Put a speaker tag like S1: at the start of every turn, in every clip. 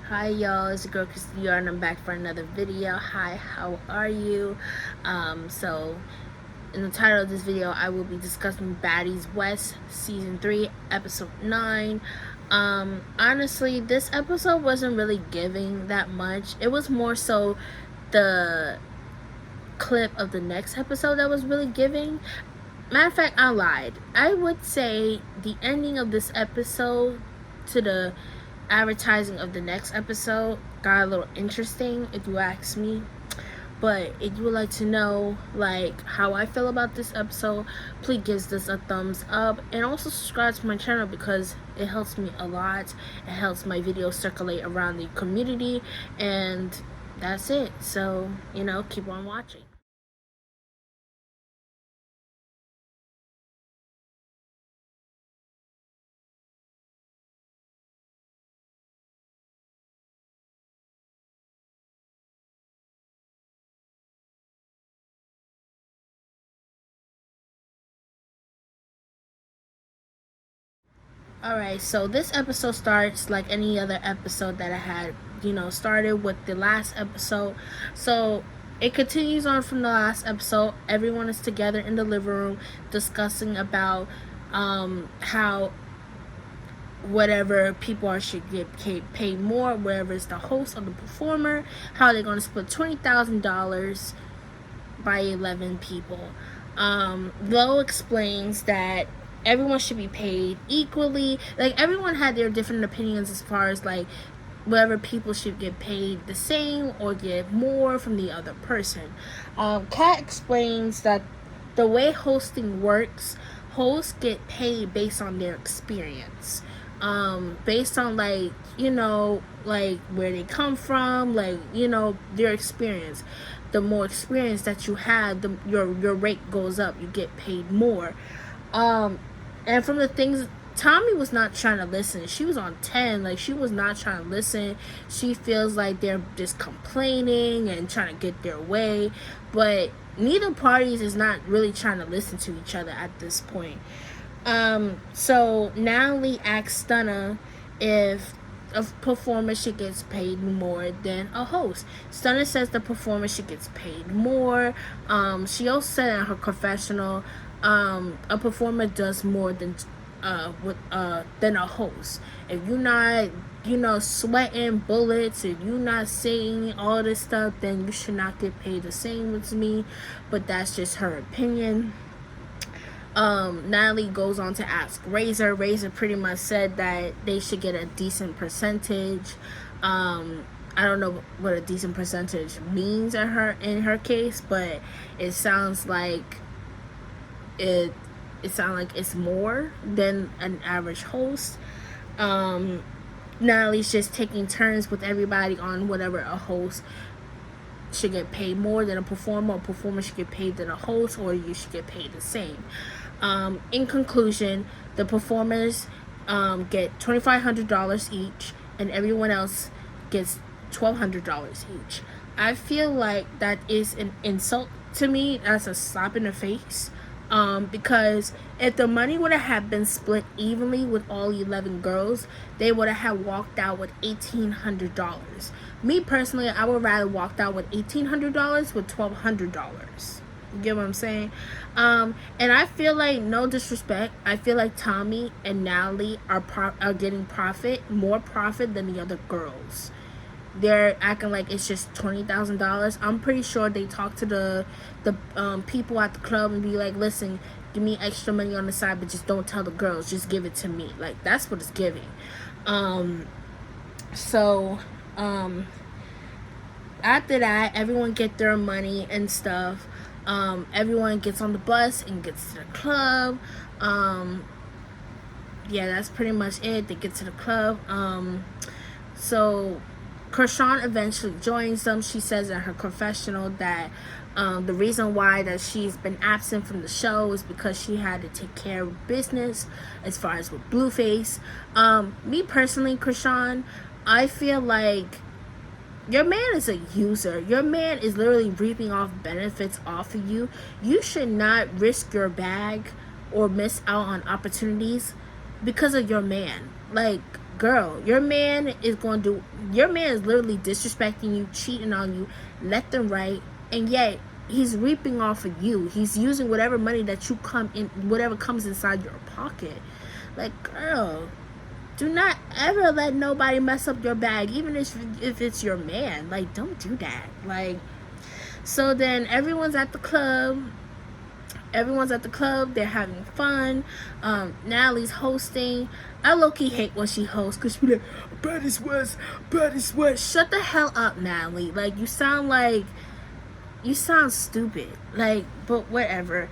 S1: Hi y'all, it's your girl Christy and I'm back for another video. Hi, how are you? So in the title of this video I will be discussing Baddies West Season 3 Episode 9. Honestly, this episode wasn't really giving that much. It was more so the clip of the next episode that was really giving. Matter of fact, I lied. I would say the ending of this episode to the advertising of the next episode got a little interesting, if you ask me. But if you would like to know like how I feel about this episode, please give this a thumbs up and also subscribe to my channel because it helps me a lot. It helps my videos circulate around the community, and that's it. So keep on watching. Alright, so this episode starts like any other episode that I had, started with the last episode. So it continues on from the last episode. Everyone is together in the living room discussing about how whatever people are should get paid more, wherever it's the host or the performer, how they're going to split $20,000 by 11 people. Lo explains that everyone should be paid equally. Like, everyone had their different opinions as far as like whether people should get paid the same or get more from the other person. Kat explains that the way hosting works, hosts get paid based on their experience. Based on like where they come from, their experience. The more experience that you have, your rate goes up. You get paid more. And from the things, Tommy was not trying to listen. She was on 10. Like, she was not trying to listen. She feels like they're just complaining and trying to get their way. But neither parties is not really trying to listen to each other at this point. So Natalie asks Stunner if a performer should get paid more than a host. Stunner says the performer should get paid more. She also said in her confessional, a performer does more than a host. If you're not, sweating bullets, if you're not saying all this stuff, then you should not get paid the same as me. But that's just her opinion. Natalie goes on to ask Razor. Razor pretty much said that they should get a decent percentage. I don't know what a decent percentage means in her case, but it sounds like it's more than an average host. Natalie's just taking turns with everybody on whatever a host should get paid more than a performer. A performer should get paid than a host, or you should get paid the same. In conclusion, the performers get $2,500 each, and everyone else gets $1,200 each. I feel like that is an insult to me. That's a slap in the face. Because if the money would have been split evenly with all 11 girls, they would have walked out with $1,800. Me personally, I would rather walked out with $1,800 with $1,200. You get what I'm saying? And I feel like, no disrespect, I feel like Tommy and Natalie are getting more profit than the other girls. They're acting like it's just $20,000. I'm pretty sure they talk to the people at the club and be like, listen, give me extra money on the side, but just don't tell the girls, just give it to me. Like, that's what it's giving. So after that, everyone get their money and stuff. Everyone gets on the bus and gets to the club. Yeah, that's pretty much it. They get to the club. So Kershawn eventually joins them. She says in her confessional that the reason why that she's been absent from the show is because she had to take care of business as far as with Blueface. Me personally, Kershawn, I feel like your man is a user. Your man is literally reaping off benefits off of you. You should not risk your bag or miss out on opportunities because of your man. Like, girl, your man is literally disrespecting you, cheating on you, left and right, and yet he's reaping off of you. He's using whatever money that you whatever comes inside your pocket. Like, girl, do not ever let nobody mess up your bag, even if it's your man. Like, don't do that. Like, so then everyone's at the club. They're having fun. Natalie's hosting. I low-key hate when she hosts, because she be like, Baddies West. Shut the hell up, Natalie. Like, you sound stupid. Like, but whatever.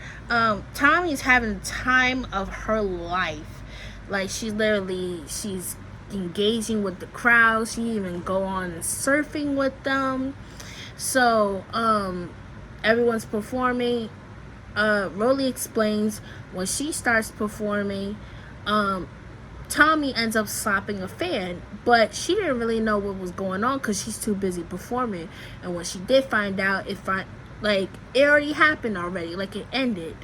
S1: Tommy's having the time of her life. Like, she's engaging with the crowd. She even go on surfing with them. So, everyone's performing. Rolly explains when she starts performing, Tommy ends up slapping a fan, but she didn't really know what was going on because she's too busy performing. And when she did find out, it already happened already, like it ended,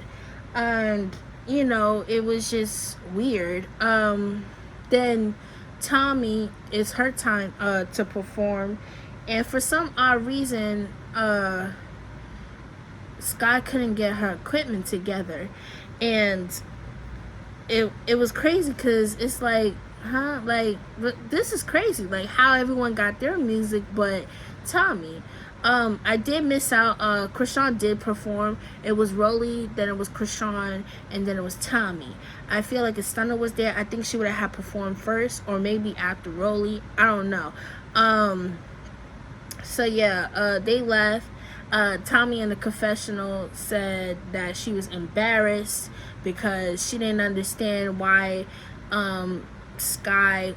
S1: and it was just weird. Then Tommy, it's her time to perform, and for some odd reason, Sky couldn't get her equipment together, and it was crazy because it's like, this is crazy, like how everyone got their music but Tommy. I did miss out. Krishan did perform. It was Rolly, then it was Krishan, and then it was Tommy. I feel like if Stunner was there, I think she would have had performed first, or maybe after Rolly. I don't know. So yeah, they left. Tommy in the confessional said that she was embarrassed because she didn't understand why Sky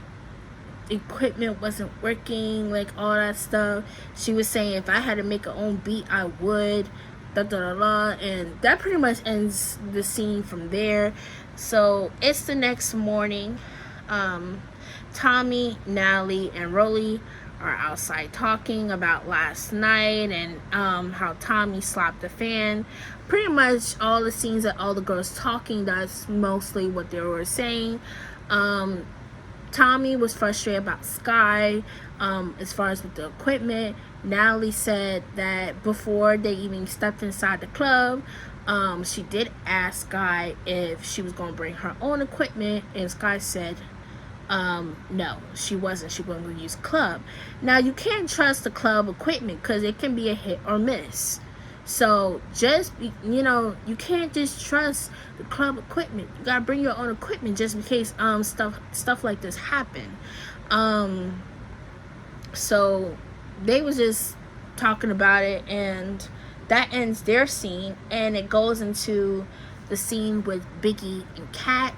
S1: equipment wasn't working, like all that stuff. She was saying, if I had to make her own beat, I would, and that pretty much ends the scene from there. So it's the next morning. Tommy, Natalie, and Rolly are outside talking about last night and how Tommy slapped the fan. Pretty much all the scenes that all the girls talking, that's mostly what they were saying. Tommy was frustrated about Sky as far as with the equipment. Natalie said that before they even stepped inside the club, she did ask Sky if she was going to bring her own equipment, and Sky said no, she wasn't. She was going to use club. Now, you can't trust the club equipment because it can be a hit or miss. So just, you can't just trust the club equipment. You gotta bring your own equipment just in case stuff like this happen. So they was just talking about it, and that ends their scene, and it goes into the scene with Biggie and Kat.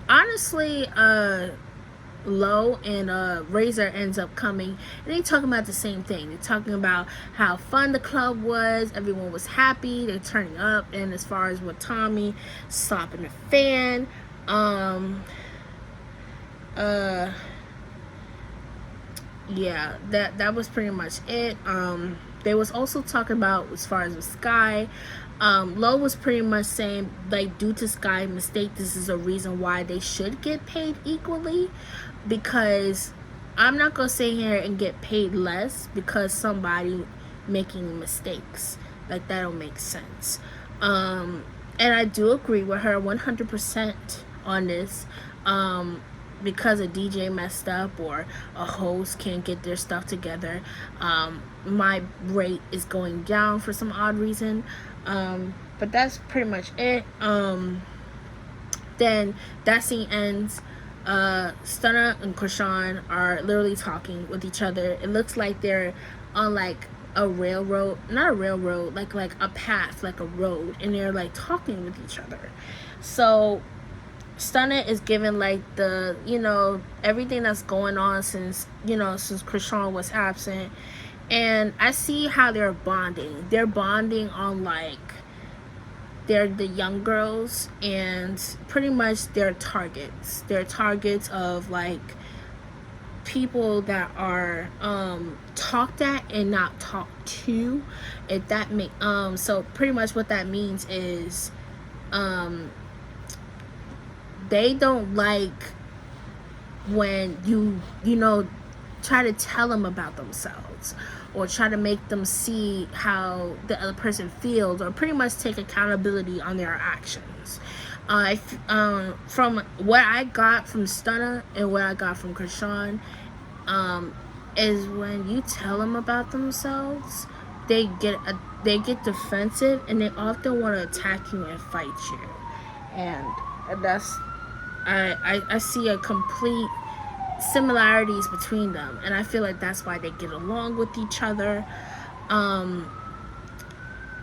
S1: Honestly, Low and Razor ends up coming, and they talking about the same thing. They're talking about how fun the club was, everyone was happy, they're turning up, and as far as with Tommy slapping the fan, yeah, that was pretty much it. They was also talking about as far as with Sky. Low was pretty much saying, like, due to Sky's mistake, this is a reason why they should get paid equally, because I'm not gonna sit here and get paid less because somebody making mistakes. Like, that don't make sense. And I do agree with her 100% on this. Because a DJ messed up or a host can't get their stuff together, my rate is going down for some odd reason. But that's pretty much it. Then that scene ends. Stunna and Krishan are literally talking with each other. It looks like they're on like a railroad, not a railroad, like a path, like a road, and they're like talking with each other. So Stunna is given like the, everything that's going on since Krishan was absent, and I see how they're bonding. They're bonding on like they're the young girls, and pretty much they're targets. They're targets of like people that are talked at and not talked to. If that make so pretty much what that means is they don't like when you try to tell them about themselves, or try to make them see how the other person feels, or pretty much take accountability on their actions. From what I got from Stunner and what I got from Krishan, is when you tell them about themselves, they get defensive, and they often want to attack you and fight you, and that's I see a complete similarities between them, and I feel like that's why they get along with each other.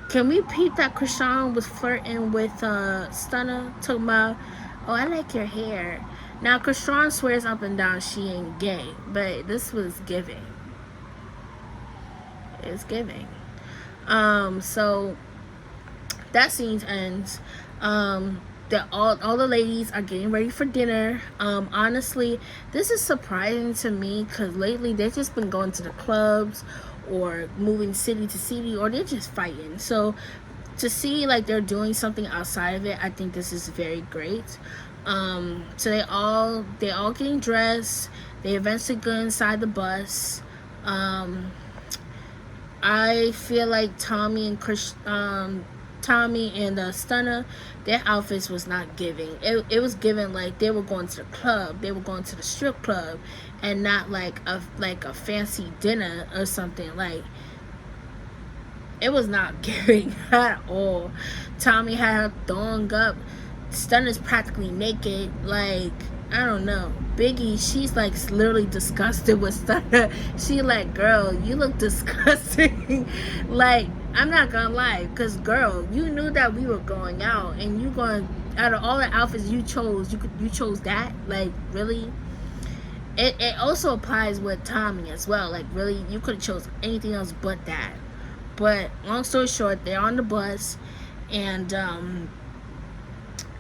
S1: Can we peep that Krishan was flirting with Stunner, talking about, oh, I like your hair. Now Krishan swears up and down she ain't gay, but this was giving. It's giving. So that scene ends. That all the ladies are getting ready for dinner. Honestly, this is surprising to me because lately they've just been going to the clubs or moving city to city, or they're just fighting. So to see like they're doing something outside of it, I think this is very great. So they all getting dressed. They eventually go inside the bus. I feel like Tommy and Stunner, their outfits was not giving. It was giving like they were going to the club, they were going to the strip club, and not like a fancy dinner or something. Like, it was not giving at all. Tommy had her thong up. Stunner's practically naked. Like, I don't know. Biggie, she's like literally disgusted with Stunner. She like, girl, you look disgusting. Like, I'm not gonna lie, because girl, you knew that we were going out, and you going, out of all the outfits you chose, you chose that. Like, really? It also applies with Tommy as well. Like, really, you could have chose anything else but that. But long story short, they're on the bus, and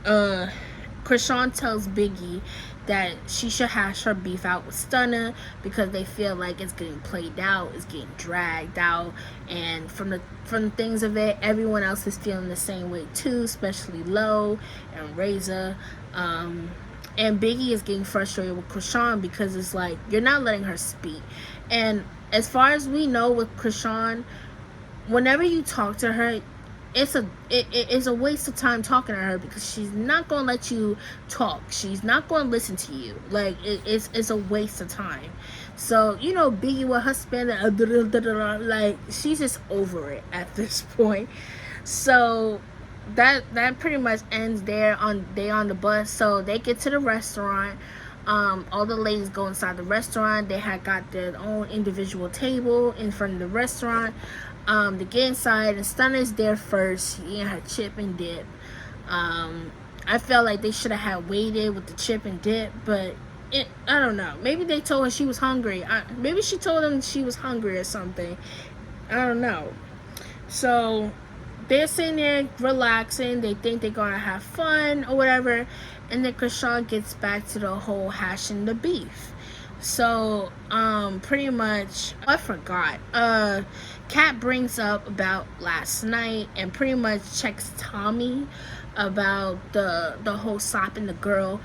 S1: Krishan tells Biggie that she should hash her beef out with Stunner because they feel like it's getting played out, it's getting dragged out, and from the things of it, everyone else is feeling the same way too, especially Lo and Reza. And Biggie is getting frustrated with Krishan because it's like, you're not letting her speak. And as far as we know with Krishan, whenever you talk to her, it's a waste of time talking to her because she's not going to let you talk. She's not going to listen to you. Like, it's a waste of time. So, Biggie with her spin, like, she's just over it at this point. So that pretty much ends there. They on the bus. So they get to the restaurant. All the ladies go inside the restaurant. They had got their own individual table in front of the restaurant. To get inside, and Stunner's there first. She ate her chip and dip. I felt like they should have had waited with the chip and dip, but I don't know. Maybe they told her she was hungry. Maybe she told them she was hungry or something. I don't know. So they're sitting there relaxing. They think they're gonna have fun or whatever, and then Krishan gets back to the whole hashing the beef. So pretty much, I forgot. Kat brings up about last night and pretty much checks Tommy about the whole stopping the girl.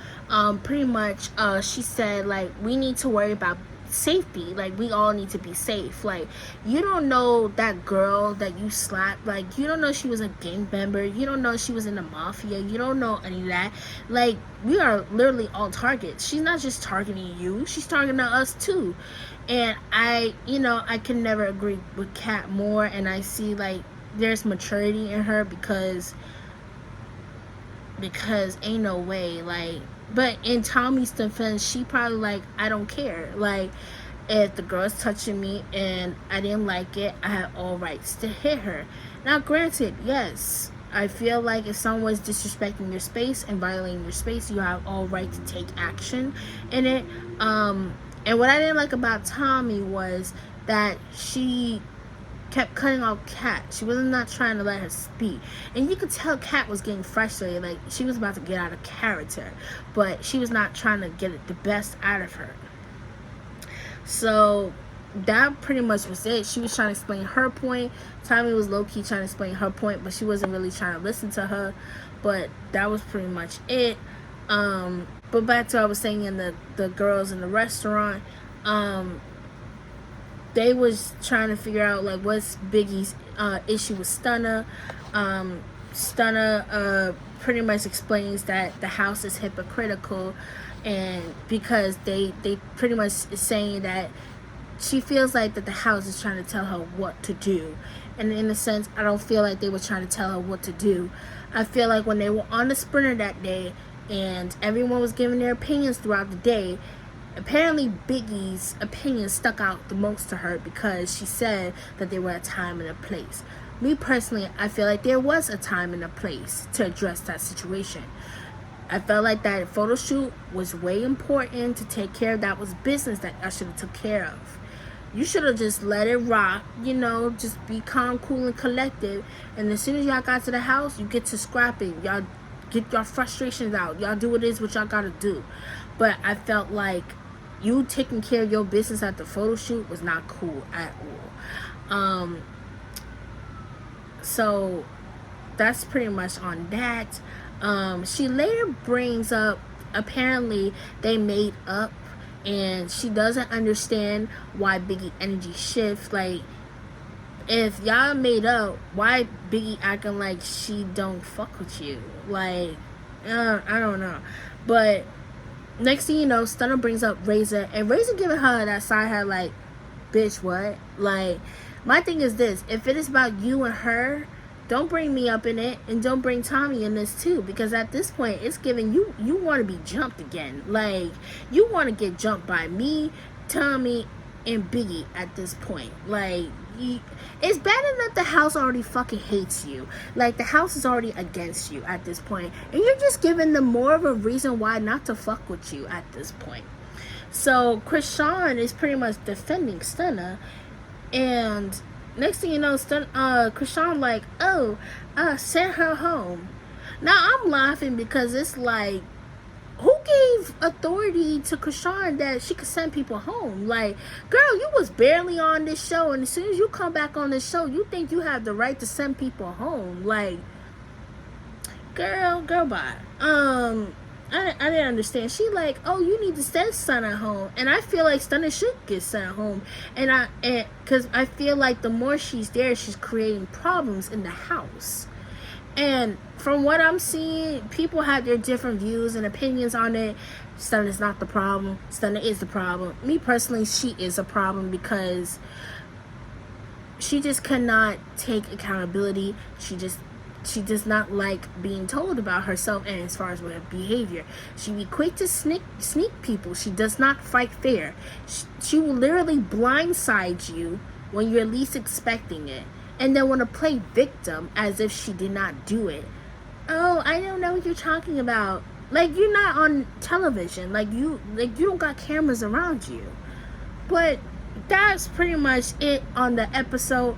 S1: Pretty much she said, like, we need to worry about safety. Like, we all need to be safe. Like, you don't know that girl that you slapped. Like, you don't know she was a gang member. You don't know she was in the mafia. You don't know any of that. Like, we are literally all targets. She's not just targeting you, she's targeting us too. And I can never agree with Kat more, and I see like there's maturity in her because ain't no way. Like, but in Tommy's defense, she probably like, I don't care. Like, if the girl's touching me and I didn't like it, I have all rights to hit her. Now, granted, yes, I feel like if someone's disrespecting your space and violating your space, you have all right to take action in it. And what I didn't like about Tommy was that she kept cutting off Kat. She was not trying to let her speak. And you could tell Kat was getting frustrated. Like, she was about to get out of character. But she was not trying to get the best out of her. So that pretty much was it. She was trying to explain her point. Tommy was low-key trying to explain her point, but she wasn't really trying to listen to her. But that was pretty much it. but back to what I was saying in the girls in the restaurant, they was trying to figure out like what's Biggie's issue with Stunna. Stunna pretty much explains that the house is hypocritical, and because they pretty much is saying that she feels like that the house is trying to tell her what to do. And in a sense, I don't feel like they were trying to tell her what to do. I feel like when they were on the sprinter that day and everyone was giving their opinions throughout the day, apparently Biggie's opinion stuck out the most to her because she said that there were a time and a place. Me personally, I feel like there was a time and a place to address that situation. I felt like that photo shoot was way important to take care of. That was business that I should have took care of. You should have just let it rock, just be calm, cool, and collected. And as soon as y'all got to the house, you get to scrapping. Y'all get your frustrations out. Y'all do what it is what y'all gotta do. But I felt like you taking care of your business at the photo shoot was not cool at all. So that's pretty much on that. She later brings up, apparently they made up, and she doesn't understand why Biggie energy shifts. Like, if y'all made up, why Biggie acting like she don't fuck with you? Like, I don't know. But next thing you know, Stunner brings up Razor, and Razor giving her that side hat like, bitch, what? Like, my thing is this: if it is about you and her, don't bring me up in it, and don't bring Tommy in this too, because at this point it's giving you want to be jumped again. Like, you want to get jumped by me, Tommy, and Biggie at this point. Like, it's bad enough the house already fucking hates you. Like, the house is already against you at this point, and you're just giving them more of a reason why not to fuck with you at this point. So Krishan is pretty much defending Stunna, and next thing you know, Krishan like, send her home. Now I'm laughing because it's like, who gave authority to Krishan that she could send people home? Like, girl, you was barely on this show, and as soon as you come back on this show, you think you have the right to send people home? Like, girl, bye. I didn't understand. She like, oh, you need to send Stunna home, and I feel like Stunna should get sent home, and because I feel like the more she's there, she's creating problems in the house. And from what I'm seeing, people have their different views and opinions on it. Stunna is not the problem. Stunna is the problem. Me personally, she is a problem because she just cannot take accountability. She does not like being told about herself, and as far as with her behavior, she be quick to sneak people. She does not fight fair. She will literally blindside you when you're least expecting it, and then want to play victim as if she did not do it. Oh, I don't know what you're talking about. Like, you're not on television. Like you don't got cameras around you. But that's pretty much it on the episode.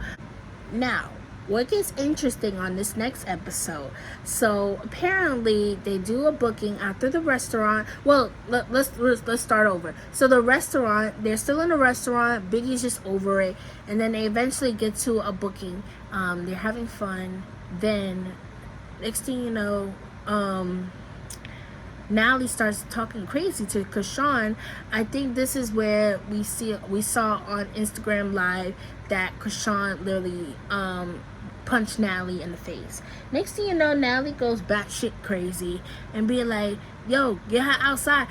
S1: Now, what gets interesting on this next episode? So apparently they do a booking after the restaurant. Well, let's start over. So the restaurant, they're still in the restaurant. Biggie's just over it, and then they eventually get to a booking. They're having fun. Then next thing you know, Nally starts talking crazy to Krishan. I think this is where we saw on Instagram Live that Krishan literally punched Nally in the face. Next thing you know, Nally goes batshit crazy and be like, yo, get her outside.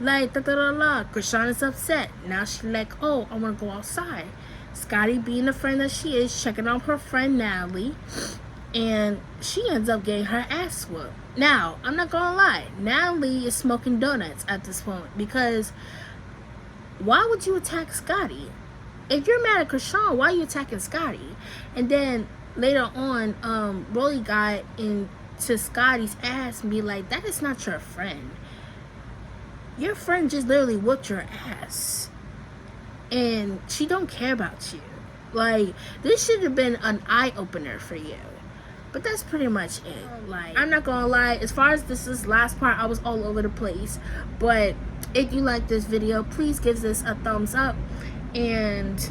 S1: Like, da-da-da-da. Krishan is upset. Now she's like, oh, I want to go outside. Scotty, being the friend that she is, checking on her friend Nally, and she ends up getting her ass whooped. Now, I'm not gonna lie, Natalie is smoking donuts at this point, because why would you attack Scotty? If you're mad at Krishan, why are you attacking Scotty? And then later on, Rolly got into Scotty's ass and be like, that is not your friend. Your friend just literally whooped your ass, and she don't care about you. Like, this should have been an eye-opener for you. But that's pretty much it. Like, I'm not gonna lie, as far as this last part, I was all over the place. But if you like this video, please give this a thumbs up. And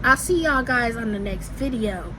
S1: I'll see y'all guys on the next video.